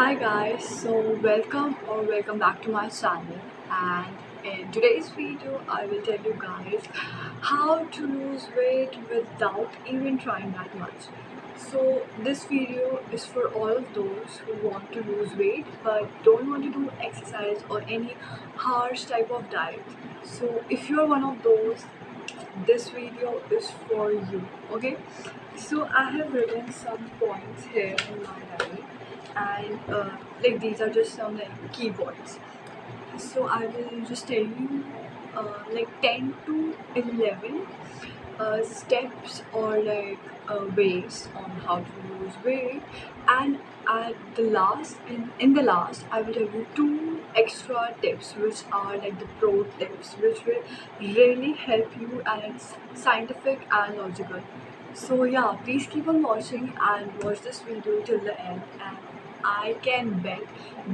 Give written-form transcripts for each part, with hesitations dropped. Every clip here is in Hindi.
Hi guys, so welcome back to my channel, and in today's video I will tell you guys how to lose weight without even trying that much. So this video is for all of those who want to lose weight but don't want to do exercise or any harsh type of diet. So if you are one of those, this video is for you. Okay, so I have written some points here in my diary, and like these are just some like key points. So I will just tell you like 10 to 11 steps or like ways on how to lose weight, and at the last in the last I will tell you two extra tips which are like the pro tips which will really help you, and it's scientific and logical. So yeah, please keep on watching and watch this video till the end, and I can bet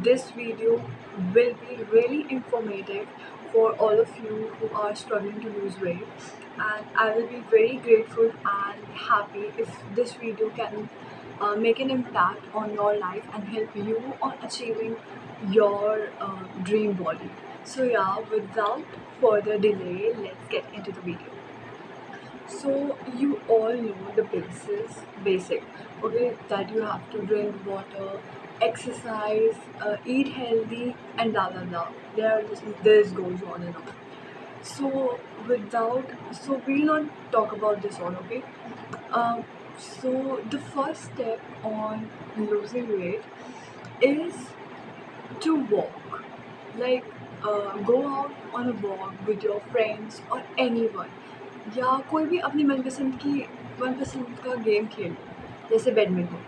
this video will be really informative for all of you who are struggling to lose weight, and I will be very grateful and happy if this video can make an impact on your life and help you on achieving your dream body. So yeah, without further delay, let's get into the video. So you all know the basic, okay, that you have to drink water, exercise, eat healthy, and blah blah blah. This goes on and on. So we'll not talk about this all, okay? Um, so the first step on losing weight is to walk. Like go out on a walk with your friends or anyone, या कोई भी अपनी मनपसंद का गेम खेल लो, जैसे बैडमिंटन,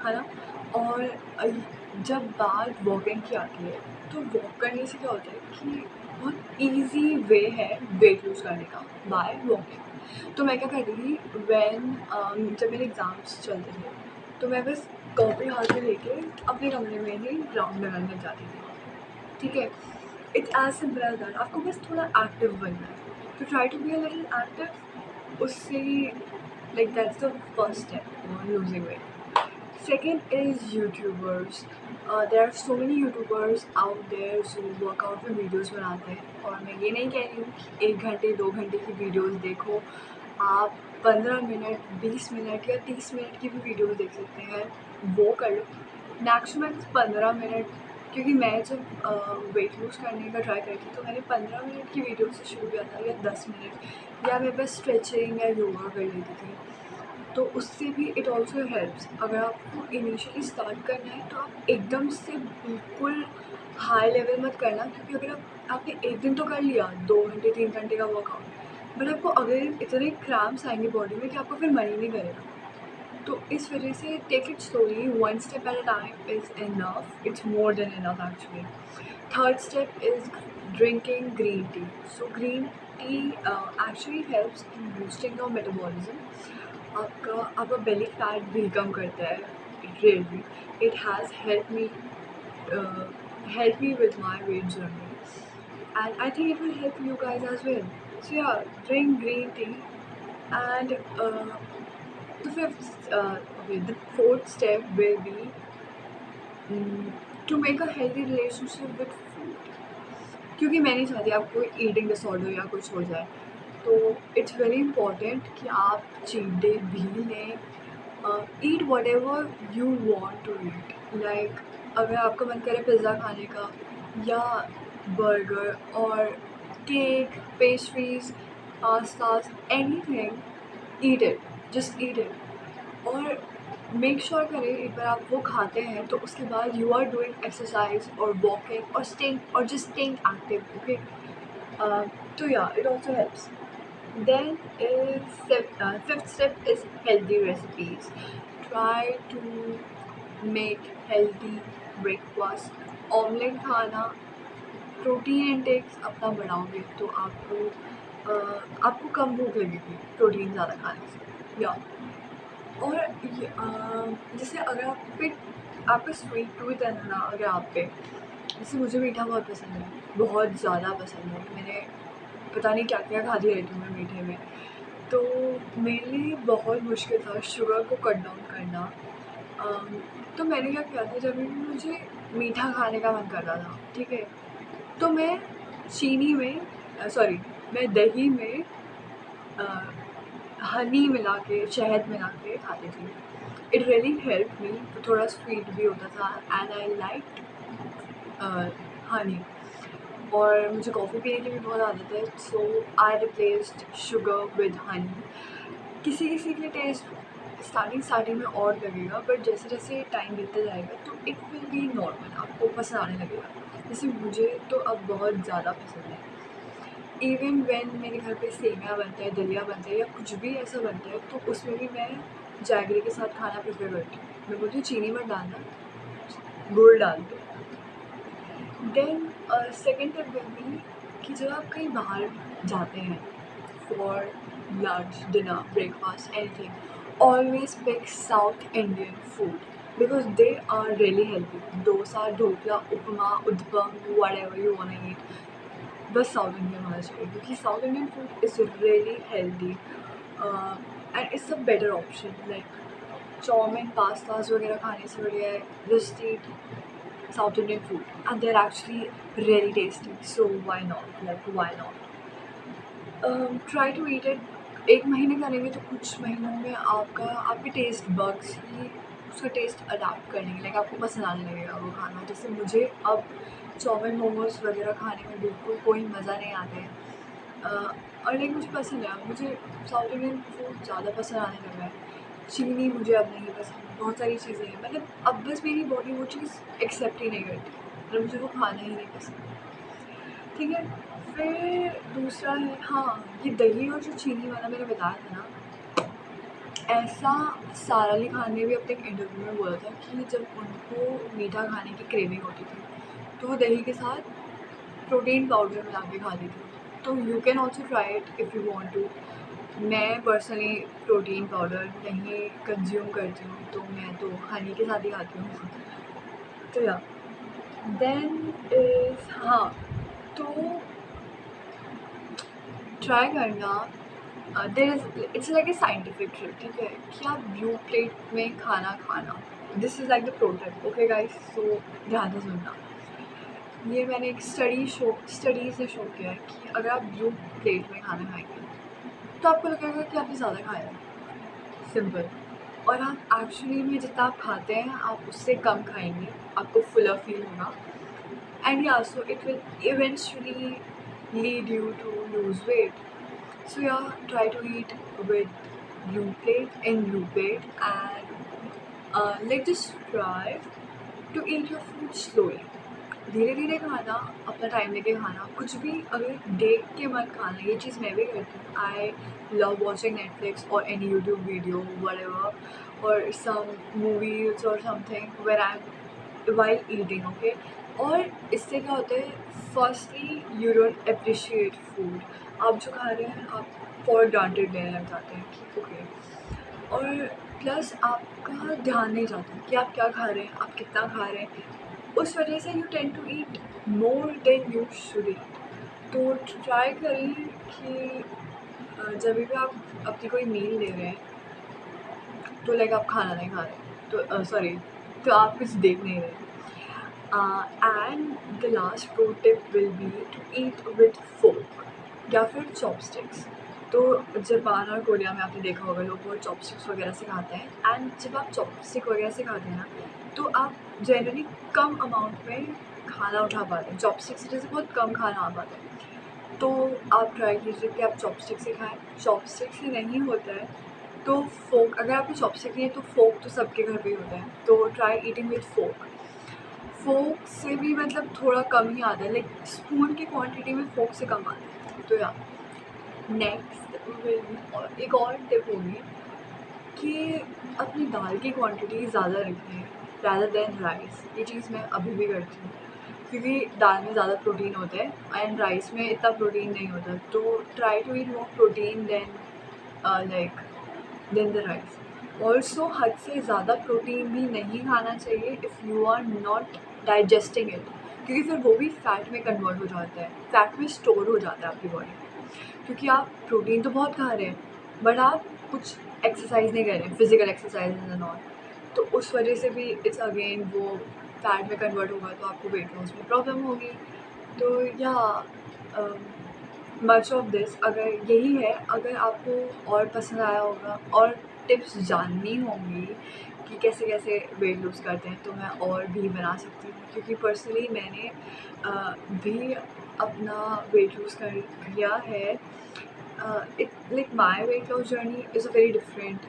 है ना। और जब बात वॉकिंग की आती है, तो वॉक करने से क्या होता है कि बहुत इजी वे है वेट लूज करने का बाय वॉकिंग। तो मैं क्या करती थी जब मेरे एग्ज़ाम्स चलते थे, तो मैं बस कॉपी हाथ में लेके अपने कमरे में ही राउंड लगाने लग जाती थी। ठीक है, it's as simple as that. आपको बस थोड़ा एक्टिव बनना है, तो try to be a little active. उससे like that's the first step on losing weight. Second is YouTubers. There are so many YouTubers out there जो वर्कआउट में वीडियोस बनाते हैं, और मैं ये नहीं कह रही हूँ कि 1 घंटे 2 घंटे की वीडियोस देखो। आप 15 मिनट 20 मिनट या 30 मिनट की भी वीडियोस देख सकते हैं, वो कर लो। मैक्सिमम 15 मिनट, क्योंकि मैं जब वेट लूज़ करने का ट्राई करी थी, तो मैंने 15 मिनट की वीडियो से शुरू किया था, या 10 मिनट, या मैं बस स्ट्रेचिंग या योगा कर लेती थी। तो उससे भी इट ऑल्सो हेल्प्स। अगर आपको इनिशियली स्टार्ट करना है, तो आप एकदम से बिल्कुल हाई लेवल मत करना, क्योंकि अगर आपने एक दिन तो कर लिया 2 घंटे 3 घंटे का वर्कआउट, बट आपको अगले दिन इतने क्रैम्प्स आएंगे बॉडी में कि आपको फिर मन ही नहीं करेगा। तो इस वजह से take it slowly, one step at a time is enough, it's more than enough actually. Third step is drinking green tea. So green tea actually helps in boosting your metabolism. आपका बेली फैट भी कम करता है। It really it has help me with my weight journey, and I think it will help you guys as well. So yeah, drink green tea. And the fourth step will be to make a healthy relationship with food. क्योंकि मैं नहीं चाहती आपको ईटिंग डिसऑर्डर या कुछ हो जाए, तो इट्स वेरी इंपॉर्टेंट कि आप चीट डे भी लें। Eat whatever you want to eat. Like अगर आपका मन करे पिज़्ज़ा खाने का, या बर्गर और cake, pastries, pastas, anything, eat it, just eat it. और मेक श्योर करें एक बार आप वो खाते हैं, तो उसके बाद यू आर डूइंग एक्सरसाइज और वॉकिंग और जस्ट स्टेइंग एक्टिव, ओके। तो या, it also helps. Then fifth step is healthy recipes. Try to make healthy breakfast. Omelette खाना, प्रोटीन इंटेक्स अपना बढ़ाओगे तो आपको कम भूख लगेगी प्रोटीन ज़्यादा खाने से, या। और जैसे अगर आपका स्वीट टूथ है ना, अगर आप पे, जैसे मुझे मीठा बहुत पसंद है, बहुत ज़्यादा पसंद है। मैंने पता नहीं क्या क्या खाती रहती हूँ मैं मीठे में। तो मेरे लिए बहुत मुश्किल था शुगर को कट डाउन करना। तो मैंने क्या किया था, जब भी मुझे मीठा खाने का मन करता था, ठीक है, तो मैं चीनी में सॉरी मैं दही में हनी मिला के, शहद मिला के खाती थी। इट रियली हेल्प मी, तो थोड़ा स्वीट भी होता था एंड आई लाइक हनी। और मुझे कॉफ़ी पीने की भी बहुत आदत है, सो आई रिप्लेस्ड शुगर विद हनी। किसी किसी के लिए टेस्ट स्टार्टिंग में और लगेगा, बट जैसे जैसे टाइम बीतता जाएगा तो इट विल बी नॉर्मल, आपको पसंद आने लगेगा। जैसे मुझे तो अब बहुत ज़्यादा पसंद है। इवन व्हेन मेरे घर पे सेवइयाँ बनता है, दलिया बनता है या कुछ भी ऐसा बनता है, तो उसमें भी मैं जैगरी के साथ खाना प्रेफर करती हूँ। मैं बोलती हूँ चीनी मत डालना, गुड़ डाल दो। Then second tip will be कि जब आप कहीं बाहर जाते हैं for lunch, dinner, breakfast, anything, always pick South Indian food because they are really healthy. Dosa, dhokla, upma, uttapam, whatever you wanna eat, बस साउथ इंडियन होना चाहिए, क्योंकि South Indian food is really healthy and it's a better option. Like chowmein, pastas वगैरह खाने से बढ़िया है just eat South Indian food, and they're actually really tasty. So why not? Like why not? Try to eat it. एक महीने करेंगे तो कुछ महीनों में आपके टेस्ट बग्स ही उसका टेस्ट अडाप्ट कर लेंगे, लाइक आपको पसंद आने लगेगा वो खाना। जैसे मुझे अब चाउमीन, मोमोज वगैरह खाने में बिल्कुल कोई मज़ा नहीं आता है। और लाइक मुझे पसंद है, मुझे साउथ इंडियन फूड ज़्यादा पसंद आने लगा है। चीनी मुझे अब नहीं पसंद, बहुत सारी चीज़ें हैं, मतलब अब बस मेरी बॉडी वो चीज़ एक्सेप्ट ही नहीं करती, मतलब मुझे वो खाना ही नहीं पसंद, ठीक है। फिर दूसरा है, हाँ, ये दही और जो चीनी वाला मैंने बताया था ना, ऐसा सारा अली खान ने भी अपने एक इंटरव्यू में बोला था कि जब उनको मीठा खाने की क्रेविंग होती थी तो वो दही के साथ प्रोटीन पाउडर मिला के खाती थी। तो you can also try it if you want to. मैं पर्सनली प्रोटीन पाउडर नहीं कंज्यूम करती हूँ, तो मैं तो हनी के साथ ही खाती हूँ। तो या देन इज़, हाँ, तो ट्राई करना, there is, it's like a scientific trick, ठीक है, कि आप ब्लू प्लेट में खाना खाना, this is like the pro tip, okay guys, so ध्यान से सुनना। ये मैंने एक स्टडीज़ ने शो किया है कि अगर आप ब्लू प्लेट में खाना खाएंगे तो आपको लगेगा कि आपने ज़्यादा खाया है, सिंपल। और आप एक्चुअली में जितना आप खाते हैं आप उससे कम खाएंगे, आपको फुलर फील होगा, एंड या so it will eventually lead you to lose weight. So या try to eat with blue plate and like just try to eat your food slowly. धीरे धीरे खाना, अपना टाइम लेके खाना, कुछ भी अगर देख के मत खाना। ये चीज़ मैं भी करती हूँ। आई लव वॉचिंग नेटफ्लिक्स और एनी यूट्यूब वीडियो whatever और सम मूवीज और something where I am while eating, okay. और इससे क्या होता है, firstly you don't appreciate food. आप जो खा रहे हैं आप फॉर ग्रांटेड लेने लग जाते हैं कि ओके, और प्लस आपका ध्यान नहीं जाता कि आप क्या खा रहे हैं, आप कितना खा रहे हैं। उस वजह से you tend to eat more than you should eat. तो ट्राई करें कि जब भी आप अपनी कोई मील ले रहे हैं तो लाइक आप खाना नहीं खा रहे, तो सॉरी, तो आप कुछ देख नहीं रहे। And the last pro tip will be to eat with fork या फिर चॉपस्टिक्स। तो जापान और कोरिया में आपने देखा होगा लोग वो चॉपस्टिक्स वगैरह से खाते हैं, एंड जब आप चॉपस्टिक वगैरह से खाते हैं ना तो आप जनरली कम अमाउंट में खाना उठा पाते हैं। चॉपस्टिक से जैसे बहुत कम खाना आ पाता है, तो आप ट्राई कीजिए कि आप चॉपस्टिक से खाएं। चॉपस्टिक से नहीं होता है तो फोक, अगर आपकी चॉपस्टिक नहीं है तो फोक तो सबके घर पे ही होता है, तो ट्राई ईटिंग विद फोक। फोक से भी मतलब थोड़ा कम ही आता है, लाइक स्पून की क्वांटिटी में फोक से कम आता है। तो या नेक्स्ट और एक और टिप होगी कि अपनी दाल की क्वांटिटी ज़्यादा रखिए रैदर देन राइस। ये चीज़ मैं अभी भी करती हूँ, क्योंकि दाल में ज़्यादा प्रोटीन होता है एंड राइस में इतना प्रोटीन नहीं होता। तो try to eat more protein like than the rice. Also हद से ज़्यादा प्रोटीन भी नहीं खाना चाहिए if you are not digesting it, क्योंकि फिर वो भी फैट में कन्वर्ट हो जाता है, फैट में स्टोर हो जाता है आपकी बॉडी में। क्योंकि आप प्रोटीन तो बहुत खा रहे हैं बट आप कुछ एक्सरसाइज नहीं कर रहे हैं, फिजिकल एक्सरसाइज एंड ऑल, तो उस वजह से भी इट्स अगेन वो फैट में कन्वर्ट होगा, तो आपको वेट लॉस में प्रॉब्लम होगी। तो या मच ऑफ दिस अगर यही है, अगर आपको और पसंद आया होगा और टिप्स जाननी होंगी कि कैसे कैसे वेट लूज़ करते हैं, तो मैं और भी बना सकती हूँ, क्योंकि पर्सनली मैंने भी अपना वेट लूज़ कर किया है। It like my weight loss journey is a very different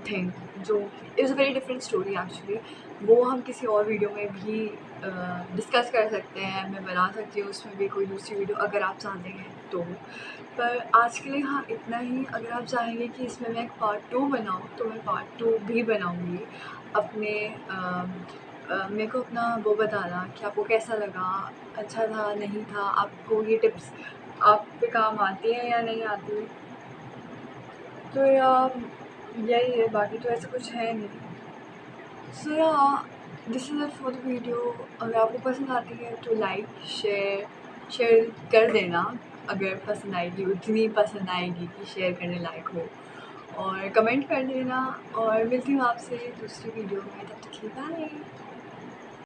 thing, जो is a very different story actually. वो हम किसी और वीडियो में भी डिस्कस कर सकते हैं, मैं बना सकती हूँ उसमें भी कोई दूसरी वीडियो अगर आप चाहते हैं तो। पर आज के लिए हाँ इतना ही। अगर आप चाहेंगे कि इसमें मैं एक पार्ट 2 बनाऊँ, तो मैं पार्ट 2 भी बनाऊँगी। अपने मेरे को अपना वो बताना कि आपको कैसा लगा, अच्छा था, नहीं था, आपको ये टिप्स आप पे काम आती हैं या नहीं आती। तो यार यही है, बाकी तो ऐसा कुछ है नहीं। सो या this is it for the video. अगर आपको पसंद आती है तो लाइक शेयर कर देना, अगर पसंद आएगी, उतनी पसंद आएगी कि शेयर करने लायक हो, और कमेंट कर देना। और मिलती हूँ आपसे दूसरी वीडियो में, तब तक के लिए बाय।